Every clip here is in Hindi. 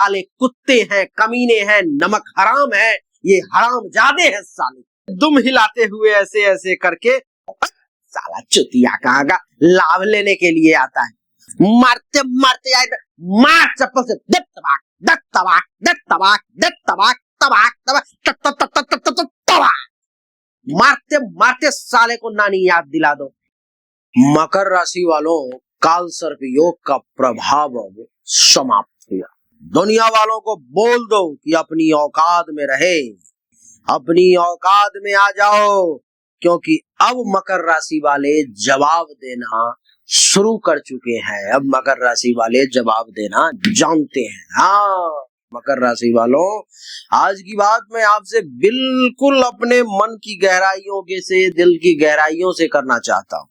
साले कुत्ते हैं, कमीने हैं, नमक हराम है, ये हराम जादे हैं साले। दुम हिलाते हुए ऐसे ऐसे करके साला चुतिया कहाँ का लाभ लेने के लिए आता है। मारते मारते आए मार चप्पल से दत तबाक दत तबाक दत तबाक दत तबाक तबाक तबाक तबाक, मारते मारते साले को नानी याद दिला दो। मकर राशि वालों, काल सर्प योग का प्रभाव अब समाप्त हुआ। दुनिया वालों को बोल दो कि अपनी औकात में रहे, अपनी औकात में आ जाओ, क्योंकि अब मकर राशि वाले जवाब देना शुरू कर चुके हैं। अब मकर राशि वाले जवाब देना जानते हैं। हाँ मकर राशि वालों, आज की बात मैं आपसे बिल्कुल अपने मन की गहराइयों के से, दिल की गहराइयों से करना चाहता हूँ,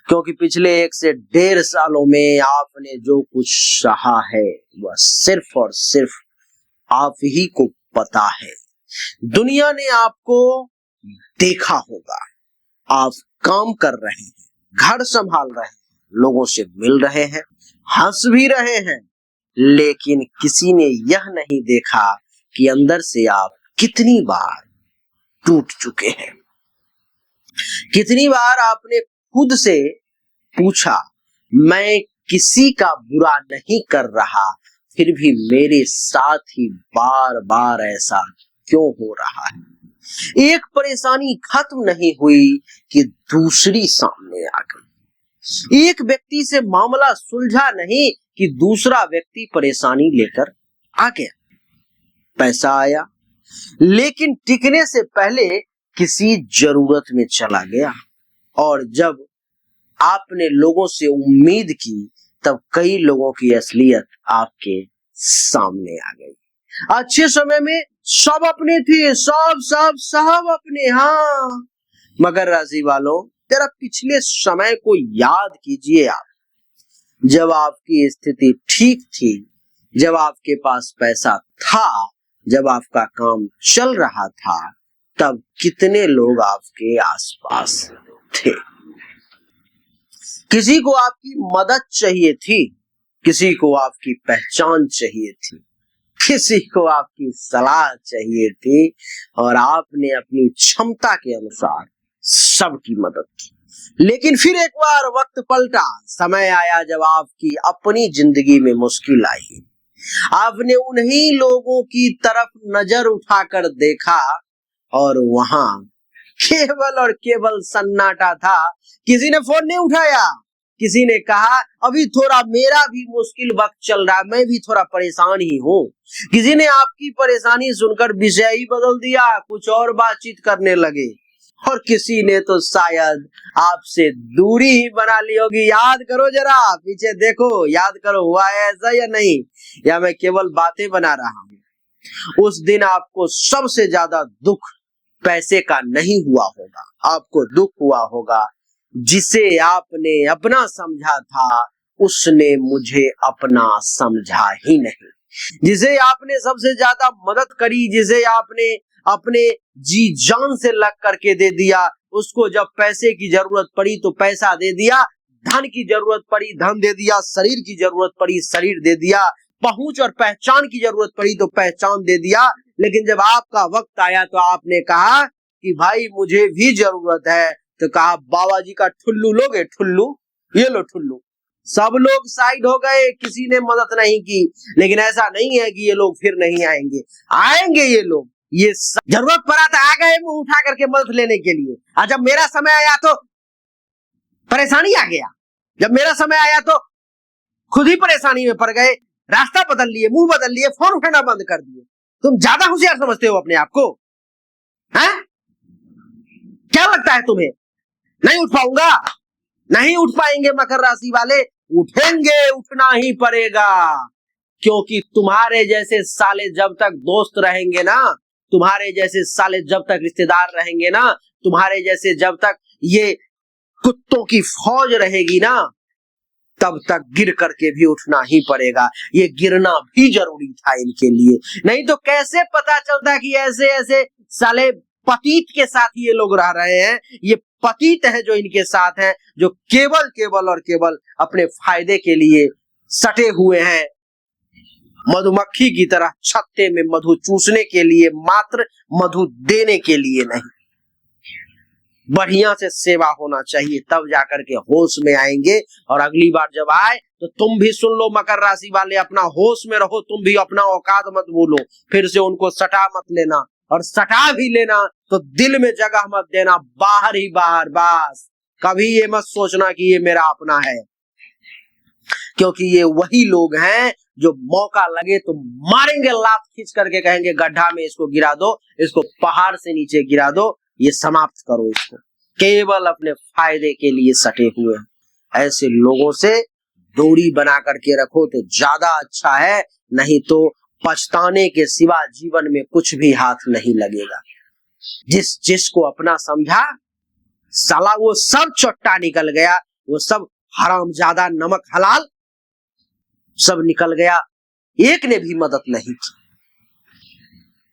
क्योंकि पिछले 1 से 1.5 सालों में आपने जो कुछ सहा है वह सिर्फ और सिर्फ आप ही को पता है। दुनिया ने आपको देखा होगा, आप काम कर रहे हैं, घर संभाल रहे हैं, लोगों से मिल रहे हैं, हंस भी रहे हैं, लेकिन किसी ने यह नहीं देखा कि अंदर से आप कितनी बार टूट चुके हैं। कितनी बार आपने खुद से पूछा, मैं किसी का बुरा नहीं कर रहा, फिर भी मेरे साथ ही बार बार ऐसा क्यों हो रहा है। एक परेशानी खत्म नहीं हुई कि दूसरी सामने आ गई। एक व्यक्ति से मामला सुलझा नहीं कि दूसरा व्यक्ति परेशानी लेकर आ गया। पैसा आया, लेकिन टिकने से पहले किसी जरूरत में चला गया, और जब आपने लोगों से उम्मीद की तब कई लोगों की असलियत आपके सामने आ गई। अच्छे समय में सब अपने थे, सब अपने। हाँ मकर राशि वालों, जरा पिछले समय को याद कीजिए आप, जब आपकी स्थिति ठीक थी, जब आपके पास पैसा था, जब आपका काम चल रहा था, तब कितने लोग आपके आसपास थे। किसी को आपकी मदद चाहिए थी, किसी को आपकी पहचान चाहिए थी, किसी को आपकी सलाह चाहिए थी, और आपने अपनी क्षमता के अनुसार सबकी मदद की। लेकिन फिर एक बार वक्त पलटा, समय आया जब आपकी अपनी जिंदगी में मुश्किल आई। आपने उन्हीं लोगों की तरफ नजर उठाकर देखा और वहां केवल और केवल सन्नाटा था। किसी ने फोन नहीं उठाया, किसी ने कहा अभी थोड़ा मेरा भी मुश्किल वक्त चल रहा है, मैं भी थोड़ा परेशान ही हूँ। किसी ने आपकी परेशानी सुनकर विषय ही बदल दिया, कुछ और बातचीत करने लगे, और किसी ने तो शायद आपसे दूरी ही बना ली होगी। याद करो जरा, पीछे देखो, याद करो हुआ है ऐसा या नहीं, या मैं केवल बातें बना रहा हूँ। उस दिन आपको सबसे ज्यादा दुख पैसे का नहीं हुआ होगा, आपको दुख हुआ होगा जिसे आपने अपना समझा था, उसने मुझे अपना समझा ही नहीं। जिसे आपने सबसे ज्यादा मदद करी, जिसे आपने अपने जी जान से लग करके दे दिया, उसको जब पैसे की जरूरत पड़ी तो पैसा दे दिया, धन की जरूरत पड़ी धन दे दिया, शरीर की जरूरत पड़ी शरीर दे दिया, पहुंच और पहचान की जरूरत पड़ी तो पहचान दे दिया। लेकिन जब आपका वक्त आया तो आपने कहा कि भाई मुझे भी जरूरत है, तो कहा बाबा जी का ठुल्लू लोगे, ठुल्लू ये लो ठुल्लू। सब लोग साइड हो गए, किसी ने मदद नहीं की। लेकिन ऐसा नहीं है कि ये लोग फिर नहीं आएंगे, आएंगे ये लोग। ये जरूरत पड़ा था आ गए मुंह उठा करके मदद लेने के लिए। और जब मेरा समय आया तो परेशानी आ गया, जब मेरा समय आया तो खुद ही परेशानी में पड़ गए, रास्ता बदल लिए, मुंह बदल लिए, फोन उठाना बंद कर दिए। तुम ज्यादा होशियार समझते हो अपने आप को, हैं? क्या लगता है तुम्हें नहीं उठ पाऊंगा? नहीं उठ पाएंगे मकर राशि वाले, उठेंगे, उठना ही पड़ेगा। क्योंकि तुम्हारे जैसे साले जब तक दोस्त रहेंगे ना, तुम्हारे जैसे साले जब तक रिश्तेदार रहेंगे ना, तुम्हारे जैसे जब तक ये कुत्तों की फौज रहेगी ना, तब तक गिर करके भी उठना ही पड़ेगा। ये गिरना भी जरूरी था इनके लिए, नहीं तो कैसे पता चलता कि ऐसे ऐसे साले पतित के साथ ये लोग रह रहे हैं। ये पतित है जो इनके साथ है, जो केवल केवल और केवल अपने फायदे के लिए सटे हुए हैं। मधुमक्खी की तरह छत्ते में मधु चूसने के लिए मात्र, मधु देने के लिए नहीं। बढ़िया से सेवा होना चाहिए, तब जाकर के होश में आएंगे। और अगली बार जब आए तो तुम भी सुन लो मकर राशि वाले, अपना होश में रहो, तुम भी अपना औकात मत भूलो। फिर से उनको सटा मत लेना, और सटा भी लेना तो दिल में जगह मत देना, बाहर ही बाहर। बस कभी ये मत सोचना कि ये मेरा अपना है, क्योंकि ये वही लोग हैं जो मौका लगे तो मारेंगे, लात खींच करके कहेंगे गड्ढा में इसको गिरा दो, इसको पहाड़ से नीचे गिरा दो, ये समाप्त करो इसको। केवल अपने फायदे के लिए सटे हुए हैं। ऐसे लोगों से दूरी बना करके रखो तो ज्यादा अच्छा है, नहीं तो पछताने के सिवा जीवन में कुछ भी हाथ नहीं लगेगा। जिसको अपना समझा, साला वो सब चट्टा निकल गया, वो सब हरामजादा, नमक हलाल सब निकल गया, एक ने भी मदद नहीं की।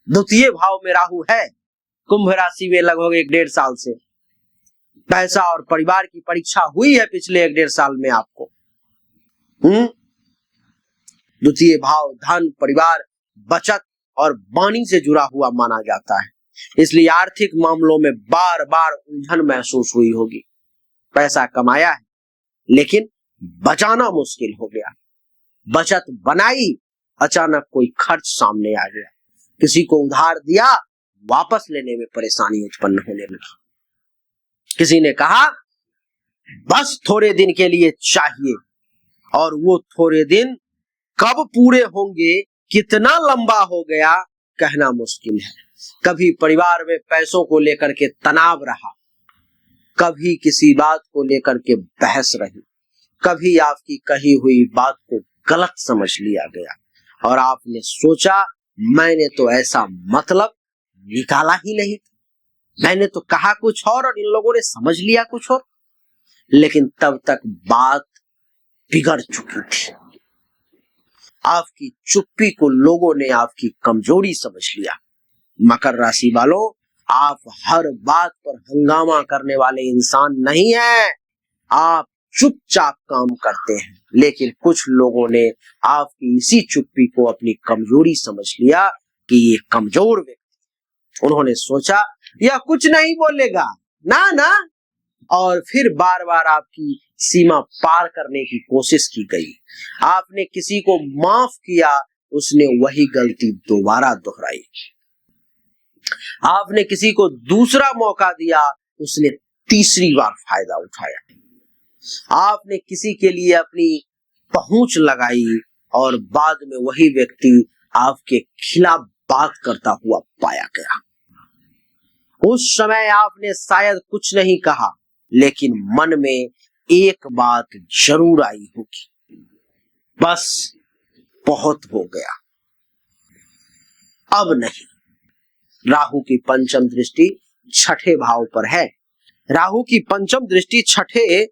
द्वितीय भाव में राहु है, कुंभ राशि में लगभग 1-1.5 साल से। पैसा और परिवार की परीक्षा हुई है पिछले 1-1.5 साल में आपको। द्वितीय भाव धन, परिवार, बचत और वाणी से जुड़ा हुआ माना जाता है, इसलिए आर्थिक मामलों में बार बार उलझन महसूस हुई होगी। पैसा कमाया है लेकिन बचाना मुश्किल हो गया, बचत बनाई, अचानक कोई खर्च सामने आ गया, किसी को उधार दिया, वापस लेने में परेशानी उत्पन्न होने लगी। किसी ने कहा बस थोड़े दिन के लिए चाहिए, और वो थोड़े दिन कब पूरे होंगे, कितना लंबा हो गया, कहना मुश्किल है। कभी परिवार में पैसों को लेकर के तनाव रहा, कभी किसी बात को लेकर के बहस रही, कभी आपकी कही हुई बात को गलत समझ लिया गया, और आपने सोचा मैंने तो ऐसा मतलब निकाला ही नहीं, मैंने तो कहा कुछ और इन लोगों ने समझ लिया कुछ और। लेकिन तब तक बात बिगड़ चुकी थी। आपकी चुप्पी को लोगों ने आपकी कमजोरी समझ लिया। मकर राशि वालों, आप हर बात पर हंगामा करने वाले इंसान नहीं हैं, आप चुपचाप काम करते हैं। लेकिन कुछ लोगों ने आपकी इसी चुप्पी को अपनी कमजोरी समझ लिया कि ये कमजोर व्यक्ति, उन्होंने सोचा यह कुछ नहीं बोलेगा ना, और फिर बार बार आपकी सीमा पार करने की कोशिश की गई। आपने किसी को माफ किया, उसने वही गलती दोबारा दोहराई। आपने किसी को दूसरा मौका दिया, उसने तीसरी बार फायदा उठाया। आपने किसी के लिए अपनी पहुंच लगाई और बाद में वही व्यक्ति आपके खिलाफ बात करता हुआ पाया गया। उस समय आपने शायद कुछ नहीं कहा, लेकिन मन में एक बात जरूर आई होगी, बस बहुत हो गया, अब नहीं। राहु की पंचम दृष्टि छठे भाव पर है। राहु की पंचम दृष्टि छठे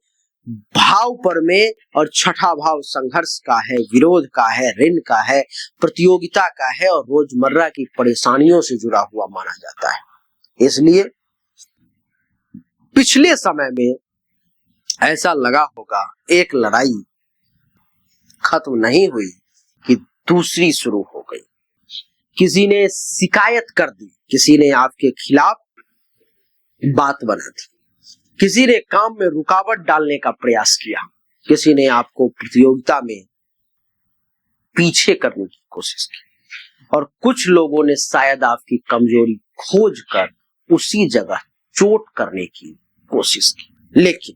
भाव पर में, और छठा भाव संघर्ष का है, विरोध का है, ऋण का है, प्रतियोगिता का है, और रोजमर्रा की परेशानियों से जुड़ा हुआ माना जाता है। इसलिए पिछले समय में ऐसा लगा होगा एक लड़ाई खत्म नहीं हुई कि दूसरी शुरू हो गई। किसी ने शिकायत कर दी, किसी ने आपके खिलाफ बात बना दी, किसी ने काम में रुकावट डालने का प्रयास किया, किसी ने आपको प्रतियोगिता में पीछे करने की कोशिश की, और कुछ लोगों ने शायद आपकी कमजोरी खोज कर उसी जगह चोट करने की कोशिश की। लेकिन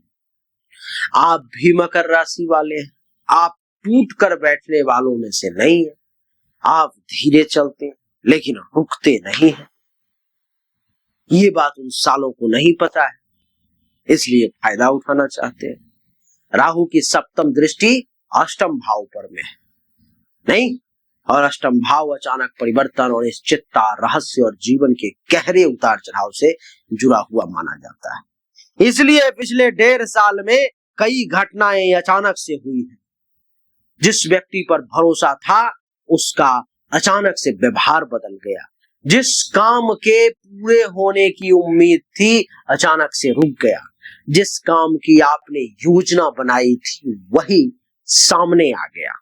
आप भी मकर राशि वाले हैं, आप टूट कर बैठने वालों में से नहीं है। आप धीरे चलते लेकिन रुकते नहीं हैं। ये बात उन सालों को नहीं पता है, इसलिए फायदा उठाना चाहते हैं। राहु की सप्तम दृष्टि अष्टम भाव पर में है नहीं, और अष्टम भाव अचानक परिवर्तन और निश्चितता, रहस्य और जीवन के गहरे उतार चढ़ाव से जुड़ा हुआ माना जाता है। इसलिए पिछले 1.5 साल में कई घटनाएं अचानक से हुई हैं। जिस व्यक्ति पर भरोसा था उसका अचानक से व्यवहार बदल गया, जिस काम के पूरे होने की उम्मीद थी अचानक से रुक गया, जिस काम की आपने योजना बनाई थी वही सामने आ गया।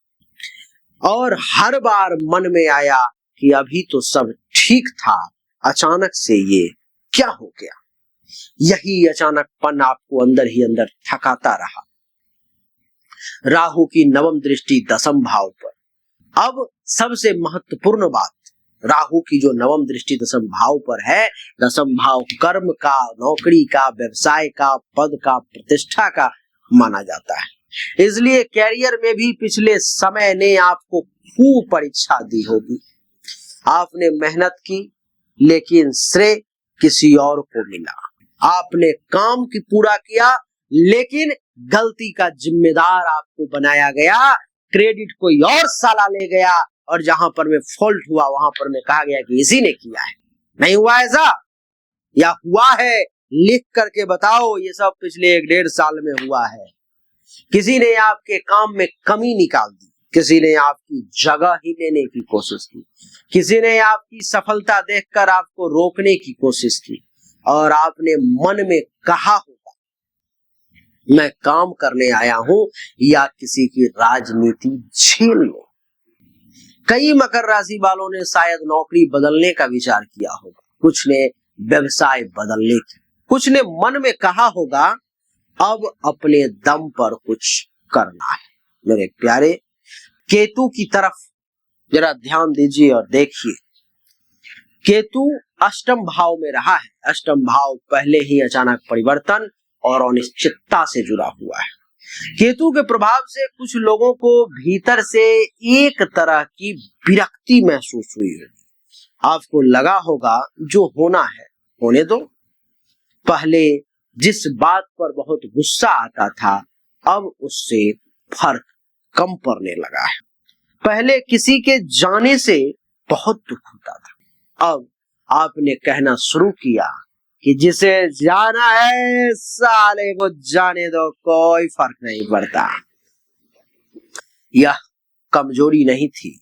और हर बार मन में आया कि अभी तो सब ठीक था, अचानक से ये क्या हो गया। यही अचानकपन आपको अंदर ही अंदर थकाता रहा। राहु की नवम दृष्टि दसम भाव पर। अब सबसे महत्वपूर्ण बात, राहु की जो नवम दृष्टि दसम भाव पर है, दसम भाव कर्म का, नौकरी का, व्यवसाय का, पद का, प्रतिष्ठा का माना जाता है। इसलिए कैरियर में भी पिछले समय ने आपको खूब परीक्षा दी होगी। आपने मेहनत की लेकिन श्रेय किसी और को मिला। आपने काम की पूरा किया लेकिन गलती का जिम्मेदार आपको बनाया गया, क्रेडिट कोई और साला ले गया, और जहां पर में फॉल्ट हुआ वहां पर में कहा गया कि इसी ने किया है। नहीं हुआ ऐसा, या हुआ है? लिख करके बताओ। ये सब पिछले 1-1.5 साल में हुआ है। किसी ने आपके काम में कमी निकाल दी, किसी ने आपकी जगह ही लेने की कोशिश की, किसी ने आपकी सफलता देखकर आपको रोकने की कोशिश की, और आपने मन में कहा होगा मैं काम करने आया हूं या किसी की राजनीति झेल लो। कई मकर राशि वालों ने शायद नौकरी बदलने का विचार किया होगा, कुछ ने व्यवसाय बदलने की, कुछ ने मन में कहा होगा अब अपने दम पर कुछ करना है। मेरे प्यारे, केतु की तरफ जरा ध्यान दीजिए और देखिए। केतु अष्टम भाव में रहा है। अष्टम भाव पहले ही अचानक परिवर्तन और अनिश्चितता से जुड़ा हुआ है। केतु के प्रभाव से कुछ लोगों को भीतर से एक तरह की विरक्ति महसूस हुई होगी। आपको लगा होगा जो होना है होने दो। पहले जिस बात पर बहुत गुस्सा आता था अब उससे फर्क कम पड़ने लगा है। पहले किसी के जाने से बहुत दुख होता था, अब आपने कहना शुरू किया कि जिसे जाना है साले को जाने दो, कोई फर्क नहीं पड़ता। यह कमजोरी नहीं थी,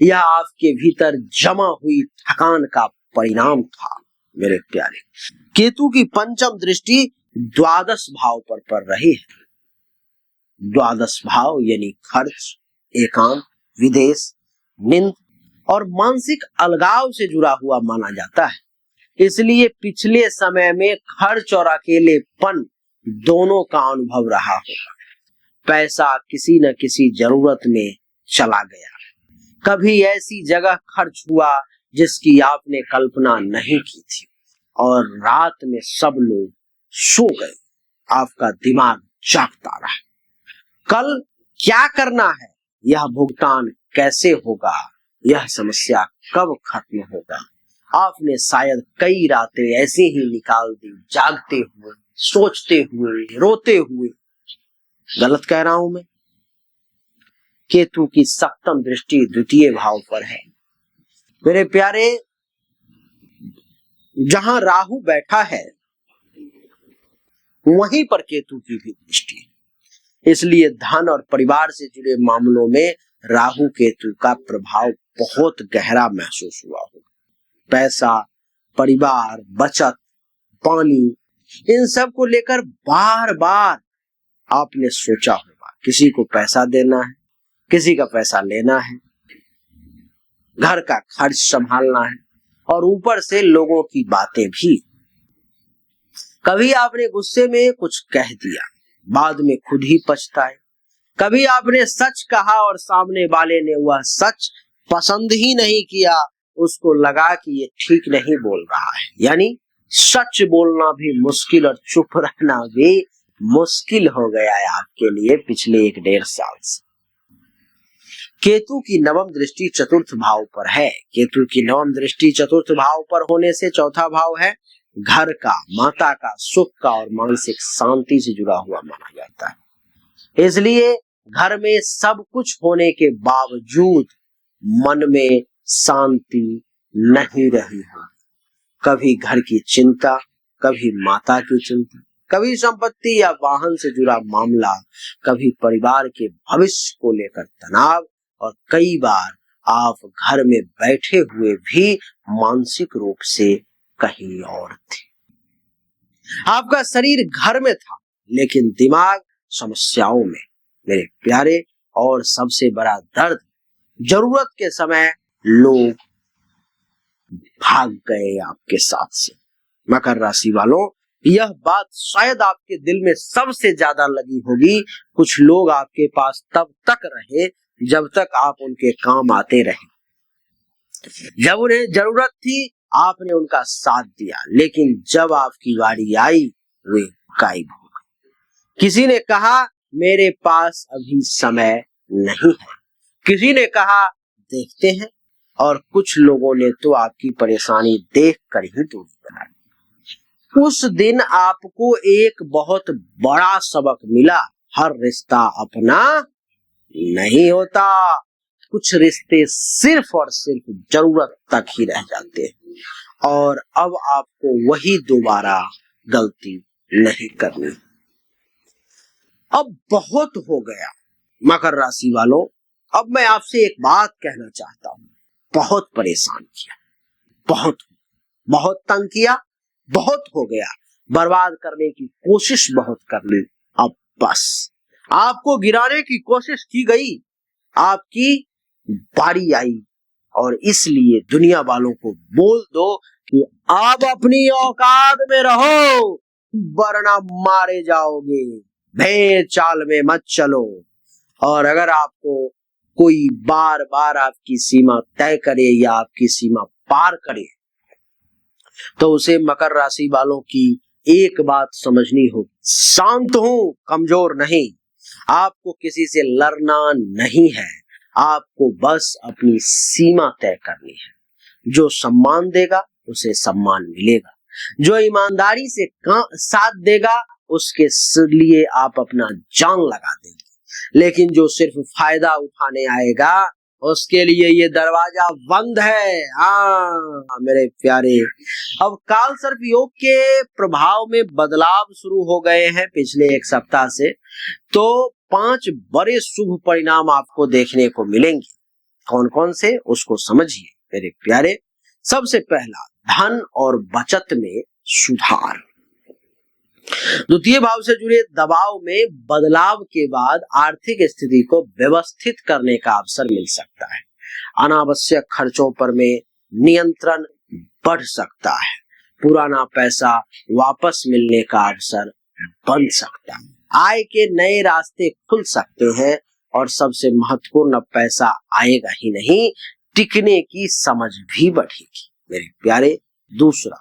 यह आपके भीतर जमा हुई थकान का परिणाम था। मेरे प्यारे, केतु की पंचम दृष्टि द्वादश भाव पर पड़ रही है। द्वादश भाव यानी खर्च, एकांत, विदेश, निंद और मानसिक अलगाव से जुड़ा हुआ माना जाता है। इसलिए पिछले समय में खर्च और अकेलेपन दोनों का अनुभव रहा होगा। पैसा किसी न किसी जरूरत में चला गया, कभी ऐसी जगह खर्च हुआ जिसकी आपने कल्पना नहीं की थी, और रात में सब लोग सो गए, आपका दिमाग जागता रहा। कल क्या करना है, यह भुगतान कैसे होगा, यह समस्या कब खत्म होगा। आपने शायद कई रातें ऐसे ही निकाल दी, जागते हुए, सोचते हुए, रोते हुए। गलत कह रहा हूं मैं? केतु की सप्तम दृष्टि द्वितीय भाव पर है। मेरे प्यारे, जहां राहु बैठा है वहीं पर केतु की भी दृष्टि है। इसलिए धन और परिवार से जुड़े मामलों में राहु केतु का प्रभाव बहुत गहरा महसूस हुआ होगा। पैसा, परिवार, बचत, पानी, इन सब को लेकर बार बार आपने सोचा होगा। किसी को पैसा देना है, किसी का पैसा लेना है, घर का खर्च संभालना है, और ऊपर से लोगों की बातें भी। कभी आपने गुस्से में कुछ कह दिया, बाद में खुद ही पछताए। कभी आपने सच कहा और सामने वाले ने वह सच पसंद ही नहीं किया, उसको लगा कि ये ठीक नहीं बोल रहा है। यानी सच बोलना भी मुश्किल और चुप रहना भी मुश्किल हो गया है आपके लिए पिछले 1-1.5 साल से। केतु की नवम दृष्टि चतुर्थ भाव पर है। केतु की नवम दृष्टि चतुर्थ भाव पर होने से चौथा भाव है घर का, माता का, सुख का और मानसिक शांति से जुड़ा हुआ माना जाता है। इसलिए घर में सब कुछ होने के बावजूद मन में शांति नहीं रही है। कभी घर की चिंता, कभी माता की चिंता, कभी संपत्ति या वाहन से जुड़ा मामला, कभी परिवार के भविष्य को लेकर तनाव, और कई बार आप घर में बैठे हुए भी मानसिक रूप से कहीं और थे। आपका शरीर घर में था लेकिन दिमाग समस्याओं में। मेरे प्यारे, और सबसे बड़ा दर्द जरूरत के समय लोग भाग गए आपके साथ से। मकर राशि वालों, यह बात शायद आपके दिल में सबसे ज्यादा लगी होगी। कुछ लोग आपके पास तब तक रहे जब तक आप उनके काम आते रहे। जब उन्हें जरूरत थी आपने उनका साथ दिया, लेकिन जब आपकी बारी आई वे गायब हो गए। किसी ने कहा मेरे पास अभी समय नहीं है, किसी ने कहा देखते हैं, और कुछ लोगों ने तो आपकी परेशानी देखकर ही दूर किया। उस दिन आपको एक बहुत बड़ा सबक मिला, हर रिश्ता अपना नहीं होता। कुछ रिश्ते सिर्फ और सिर्फ जरूरत तक ही रह जाते हैं, और अब आपको वही दोबारा गलती नहीं करनी। अब बहुत हो गया मकर राशि वालों, अब मैं आपसे एक बात कहना चाहता हूं। बहुत परेशान किया, बहुत तंग किया, बहुत हो गया, बर्बाद करने की कोशिश बहुत कर ली। अब बस आपको गिराने की कोशिश की गई, आपकी बारी आई, और इसलिए दुनिया वालों को बोल दो कि आप अपनी औकात में रहो, वरना मारे जाओगे। भेड़ चाल में मत चलो। और अगर आपको कोई बार बार आपकी सीमा तय करे या आपकी सीमा पार करे, तो उसे मकर राशि वालों की एक बात समझनी होगी, शांत हूं, कमजोर नहीं। आपको किसी से लड़ना नहीं है, आपको बस अपनी सीमा तय करनी है। जो सम्मान देगा उसे सम्मान मिलेगा, जो ईमानदारी से साथ देगा उसके लिए आप अपना जान लगा देंगे, लेकिन जो सिर्फ फायदा उठाने आएगा उसके लिए ये दरवाजा बंद है। हाँ मेरे प्यारे, अब काल सर्प योग के प्रभाव में बदलाव शुरू हो गए हैं पिछले एक सप्ताह से। तो 5 बड़े शुभ परिणाम आपको देखने को मिलेंगे। कौन कौन से, उसको समझिए मेरे प्यारे। सबसे पहला, धन और बचत में सुधार। द्वितीय भाव से जुड़े दबाव में बदलाव के बाद आर्थिक स्थिति को व्यवस्थित करने का अवसर मिल सकता है। अनावश्यक खर्चों पर में नियंत्रण बढ़ सकता है। पुराना पैसा वापस मिलने का अवसर बन सकता है। आय के नए रास्ते खुल सकते हैं, और सबसे महत्वपूर्ण, पैसा आएगा ही नहीं, टिकने की समझ भी बढ़ेगी मेरे प्यारे। दूसरा,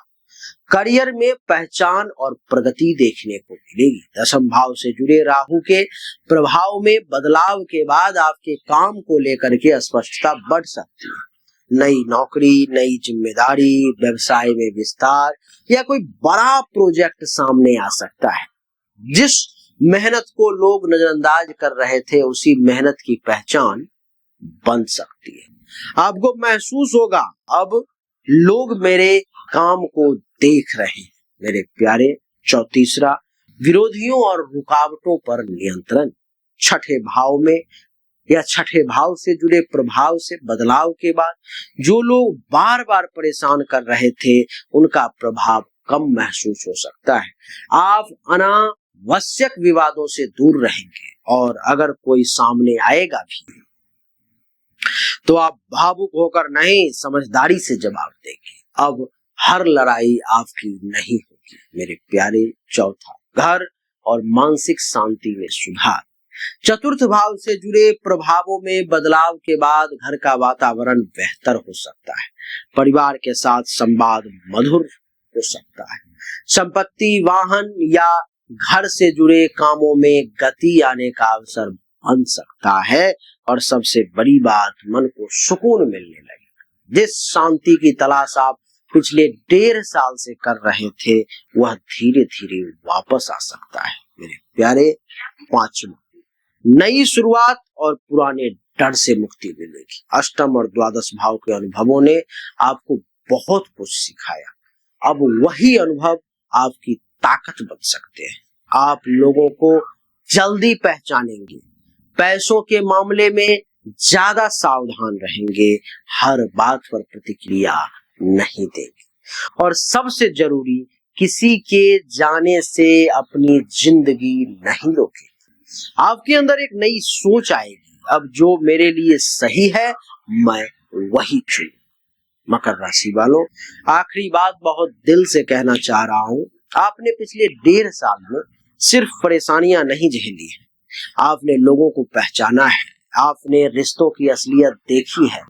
करियर में पहचान और प्रगति देखने को मिलेगी। दशम भाव से जुड़े राहु के प्रभाव में बदलाव के बाद आपके काम को लेकर के स्पष्टता बढ़ सकती है। नई नौकरी, नई जिम्मेदारी, व्यवसाय में विस्तार या कोई बड़ा प्रोजेक्ट सामने आ सकता है। जिस मेहनत को लोग नजरअंदाज कर रहे थे, उसी मेहनत की पहचान बन सकती है। आपको महसूस होगा अब लोग मेरे काम को देख रहे हैं मेरे प्यारे। तीसरा, विरोधियों और रुकावटों पर नियंत्रण। छठे भाव में या छठे भाव से जुड़े प्रभाव से बदलाव के बाद जो लोग बार बार परेशान कर रहे थे, उनका प्रभाव कम महसूस हो सकता है। आप अनावश्यक विवादों से दूर रहेंगे, और अगर कोई सामने आएगा भी तो आप भावुक होकर नहीं, समझदारी से जवाब देंगे। अब हर लड़ाई आपकी नहीं होगी मेरे प्यारे। चौथा, घर और मानसिक शांति में सुधार। चतुर्थ भाव से जुड़े प्रभावों में बदलाव के बाद घर का वातावरण बेहतर हो सकता है। परिवार के साथ संवाद मधुर हो सकता है। संपत्ति, वाहन या घर से जुड़े कामों में गति आने का अवसर बन सकता है, और सबसे बड़ी बात, मन को सुकून मिलने लगेगा। जिस शांति की तलाश आप पिछले 1.5 साल से कर रहे थे, वह धीरे धीरे वापस आ सकता है मेरे प्यारे। पांचवा, नई शुरुआत और पुराने डर से मुक्ति मिलेगी। अष्टम और द्वादश भाव के अनुभवों ने आपको बहुत कुछ सिखाया। अब वही अनुभव आपकी ताकत बन सकते हैं। आप लोगों को जल्दी पहचानेंगे, पैसों के मामले में ज्यादा सावधान रहेंगे, हर बात पर प्रतिक्रिया नहीं देंगे, और सबसे जरूरी, किसी के जाने से अपनी जिंदगी नहीं रोके। आपके अंदर एक नई सोच आएगी, अब जो मेरे लिए सही है मैं वही चुनूं। मकर राशि वालों, आखिरी बात बहुत दिल से कहना चाह रहा हूं, आपने पिछले 1.5 साल में सिर्फ परेशानियां नहीं झेली है, आपने लोगों को पहचाना है, आपने रिश्तों की असलियत देखी है,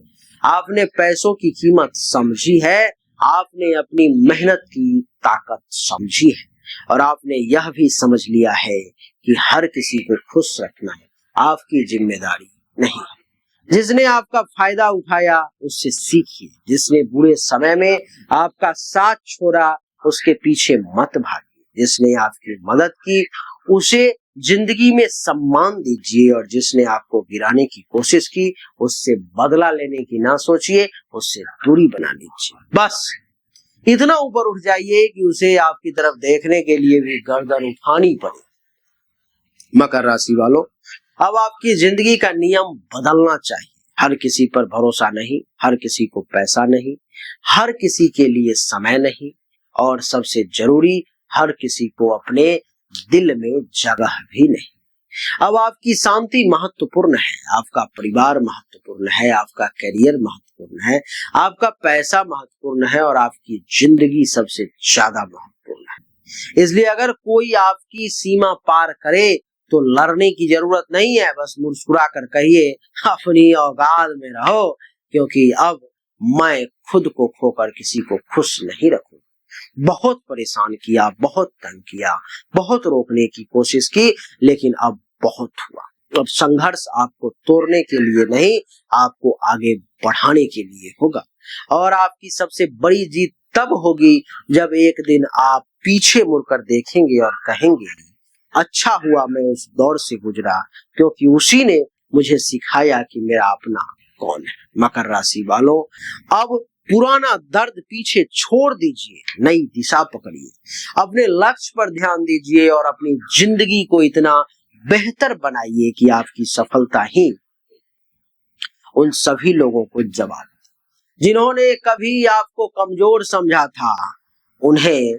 आपने पैसों की कीमत समझी है, आपने अपनी मेहनत की ताकत समझी है और आपने यह भी समझ लिया है कि हर किसी को खुश रखना आपकी जिम्मेदारी नहीं है। जिसने आपका फायदा उठाया उससे सीखिए, जिसने बुरे समय में आपका साथ छोड़ा उसके पीछे मत भागिए, जिसने आपकी मदद की उसे जिंदगी में सम्मान दीजिए और जिसने आपको गिराने की कोशिश की उससे बदला लेने की ना सोचिए, उससे दूरी बना लीजिए। बस इतना ऊपर उठ जाइए कि उसे आपकी तरफ देखने के लिए भी गर्दन उठानी पड़े। मकर राशि वालों, अब आपकी जिंदगी का नियम बदलना चाहिए। हर किसी पर भरोसा नहीं, हर किसी को पैसा नहीं, हर किसी के लिए समय नहीं और सबसे जरूरी हर किसी को अपने दिल में जगह भी नहीं। अब आपकी शांति महत्वपूर्ण है, आपका परिवार महत्वपूर्ण है, आपका करियर महत्वपूर्ण है, आपका पैसा महत्वपूर्ण है और आपकी जिंदगी सबसे ज्यादा महत्वपूर्ण है। इसलिए अगर कोई आपकी सीमा पार करे तो लड़ने की जरूरत नहीं है, बस मुस्कुरा कर कहिए अपनी औकात में रहो, क्योंकि अब मैं खुद को खोकर किसी को खुश नहीं रखूं। बहुत परेशान किया, बहुत तंग किया, बहुत रोकने की कोशिश की, लेकिन अब बहुत हुआ। अब संघर्ष आपको तोड़ने के लिए नहीं, आपको आगे बढ़ाने के लिए होगा और आपकी सबसे बड़ी जीत तब होगी जब एक दिन आप पीछे मुड़कर देखेंगे और कहेंगे अच्छा हुआ मैं उस दौर से गुजरा, क्योंकि उसी ने मुझे सिखाया कि मेरा अपना कौन है। मकर राशि वालों, अब पुराना दर्द पीछे छोड़ दीजिए, नई दिशा पकड़िए, अपने लक्ष्य पर ध्यान दीजिए और अपनी जिंदगी को इतना बेहतर बनाइए कि आपकी सफलता ही उन सभी लोगों को जवाब दे जिन्होंने कभी आपको कमजोर समझा था। उन्हें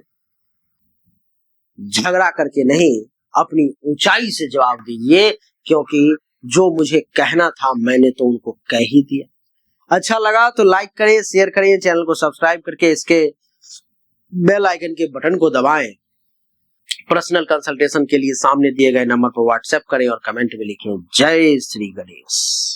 झगड़ा करके नहीं, अपनी ऊंचाई से जवाब दीजिए, क्योंकि जो मुझे कहना था मैंने तो उनको कह ही दिया। अच्छा लगा तो लाइक करें, शेयर करें, चैनल को सब्सक्राइब करके इसके बेल आइकन के बटन को दबाएं। पर्सनल कंसल्टेशन के लिए सामने दिए गए नंबर पर व्हाट्सएप करें और कमेंट में लिखें जय श्री गणेश।